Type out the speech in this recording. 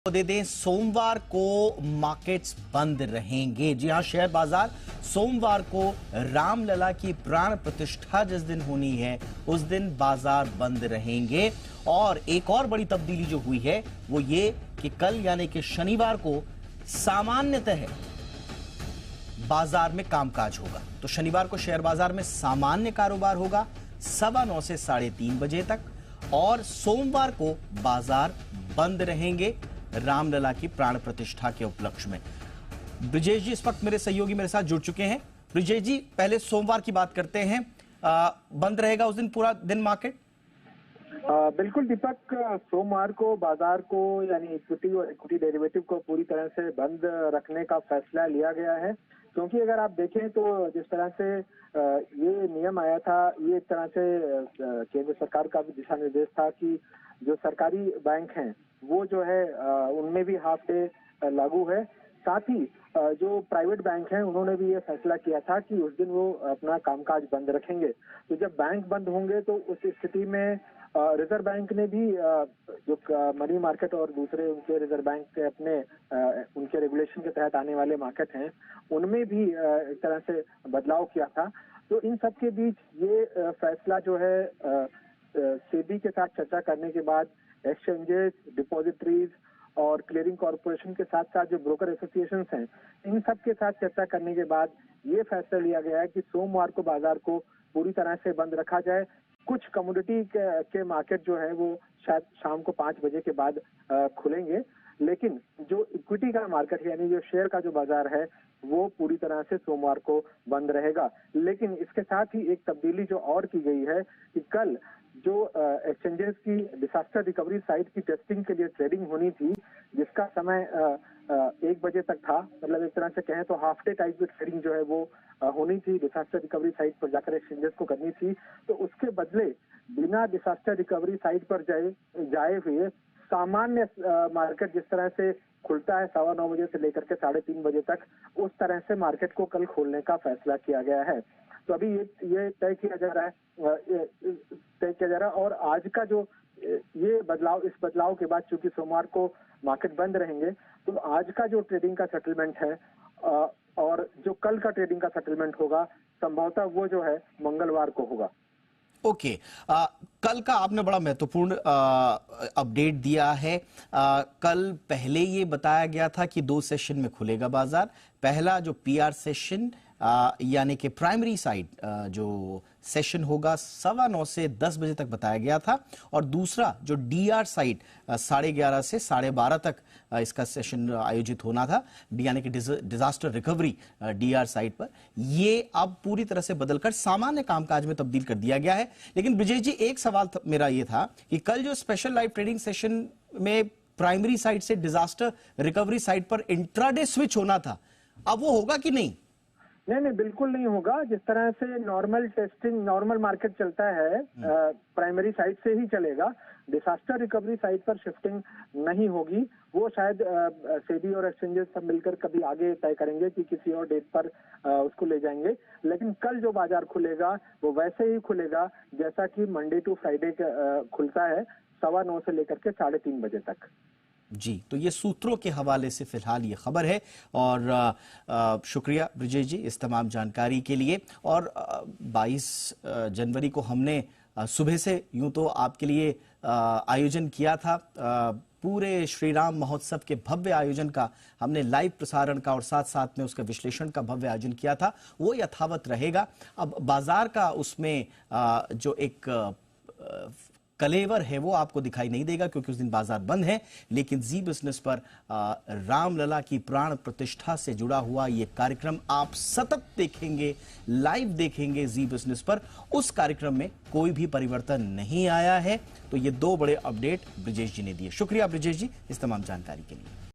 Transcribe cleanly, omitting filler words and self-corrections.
दे दें, सोमवार को मार्केट्स बंद रहेंगे। जी हां, शेयर बाजार सोमवार को रामलला की प्राण प्रतिष्ठा जिस दिन होनी है उस दिन बाजार बंद रहेंगे। और एक और बड़ी तब्दीली जो हुई है वो ये कि कल यानी कि शनिवार को सामान्यतः बाजार में कामकाज होगा। तो शनिवार को शेयर बाजार में सामान्य कारोबार होगा 9:15 से 3:30 बजे तक, और सोमवार को बाजार बंद रहेंगे रामलला की प्राण प्रतिष्ठा के उपलक्ष्य में। ब्रिजेश जी इस वक्त मेरे सहयोगी मेरे साथ जुड़ चुके हैं। ब्रिजेश जी, पहले सोमवार की बात करते हैं। बंद रहेगा उस दिन पूरा दिन मार्केट? बिल्कुल दीपक, सोमवार को बाजार को यानी इक्विटी और इक्विटी डेरिवेटिव को पूरी तरह से बंद रखने का फैसला लिया गया है, क्योंकि अगर आप देखें तो जिस तरह से ये नियम आया था, ये एक तरह से केंद्र सरकार का भी दिशा निर्देश था कि जो सरकारी बैंक हैं वो जो है उनमें भी हाफ डे लागू है। साथ ही जो प्राइवेट बैंक हैं उन्होंने भी ये फैसला किया था कि उस दिन वो अपना कामकाज बंद रखेंगे। तो जब बैंक बंद होंगे तो उस स्थिति में रिजर्व बैंक ने भी जो मनी मार्केट और दूसरे उनके रिजर्व बैंक के अपने उनके रेगुलेशन के तहत आने वाले मार्केट हैं उनमें भी एक तरह से बदलाव किया था। तो इन सब के बीच ये फैसला जो है सेबी के साथ चर्चा करने के बाद एक्सचेंजेस, डिपॉजिटरीज और क्लियरिंग कॉर्पोरेशन के साथ साथ जो ब्रोकर एसोसिएशंस हैं इन सब के साथ चर्चा करने के बाद ये फैसला लिया गया है कि सोमवार को बाजार को पूरी तरह से बंद रखा जाए। कुछ कमोडिटी के मार्केट जो है वो शायद शाम को 5 बजे के बाद खुलेंगे, लेकिन जो इक्विटी का मार्केट है यानी जो शेयर का जो बाजार है वो पूरी तरह से सोमवार को बंद रहेगा। लेकिन इसके साथ ही एक तब्दीली जो और की गई है कि कल जो एक्सचेंजेस की डिजास्टर रिकवरी साइट की टेस्टिंग के लिए ट्रेडिंग होनी थी, जिसका समय 1 बजे तक था, मतलब एक तरह से कहें तो हाफ डे टाइप की ट्रेडिंग जो है वो होनी थी, डिजास्टर रिकवरी साइट पर जाकर एक्सचेंजेस को करनी थी। तो उसके बदले बिना डिजास्टर रिकवरी साइट पर जाए हुए सामान्य मार्केट जिस तरह से खुलता है 9:15 बजे से लेकर के 3:30 बजे तक, उस तरह से मार्केट को कल खोलने का फैसला किया गया है। तो अभी ये तय किया जा रहा है और आज का जो ये बदलाव, इस बदलाव के बाद चूंकि सोमवार को मार्केट बंद रहेंगे तो आज का जो ट्रेडिंग का सेटलमेंट है और जो कल का ट्रेडिंग का सेटलमेंट होगा संभवतः वो जो है मंगलवार को होगा। ओके, कल का आपने बड़ा महत्वपूर्ण अपडेट दिया है। कल पहले ये बताया गया था कि 2 सेशन में खुलेगा बाजार। पहला जो पीआर सेशन यानी कि प्राइमरी साइड जो सेशन होगा 9:15 से 10 बजे तक बताया गया था, और दूसरा जो डीआर साइड 11:30 से 12:30 तक इसका सेशन आयोजित होना था, यानी कि डिजास्टर रिकवरी डीआर साइड पर। ये अब पूरी तरह से बदलकर सामान्य कामकाज में तब्दील कर दिया गया है। लेकिन ब्रिजेश जी, एक सवाल मेरा ये था कि कल जो स्पेशल लाइव ट्रेडिंग सेशन में प्राइमरी साइड से डिजास्टर रिकवरी साइड पर इंट्राडे स्विच होना था, अब वो होगा कि नहीं? नहीं, बिल्कुल नहीं होगा। जिस तरह से नॉर्मल टेस्टिंग, नॉर्मल मार्केट चलता है प्राइमरी साइट से ही चलेगा। डिजास्टर रिकवरी साइट पर शिफ्टिंग नहीं होगी। वो शायद सेबी और एक्सचेंजेस सब मिलकर कभी आगे तय करेंगे कि किसी और डेट पर उसको ले जाएंगे। लेकिन कल जो बाजार खुलेगा वो वैसे ही खुलेगा जैसा कि मंडे टू फ्राइडे खुलता है 9:15 से लेकर के 3:30 बजे तक। जी, तो ये सूत्रों के हवाले से फिलहाल ये खबर है। और शुक्रिया ब्रिजेश जी इस तमाम जानकारी के लिए। और 22 जनवरी को हमने सुबह से यूं तो आपके लिए आयोजन किया था, पूरे श्री राम महोत्सव के भव्य आयोजन का हमने लाइव प्रसारण का और साथ साथ में उसका विश्लेषण का भव्य आयोजन किया था, वो यथावत रहेगा। अब बाजार का उसमें जो एक कलेवर है वो आपको दिखाई नहीं देगा क्योंकि उस दिन बाजार बंद है। लेकिन जी बिजनेस पर रामलला की प्राण प्रतिष्ठा से जुड़ा हुआ ये कार्यक्रम आप सतत देखेंगे, लाइव देखेंगे जी बिजनेस पर। उस कार्यक्रम में कोई भी परिवर्तन नहीं आया है। तो ये 2 बड़े अपडेट ब्रिजेश जी ने दिए। शुक्रिया ब्रिजेश जी इस तमाम जानकारी के लिए।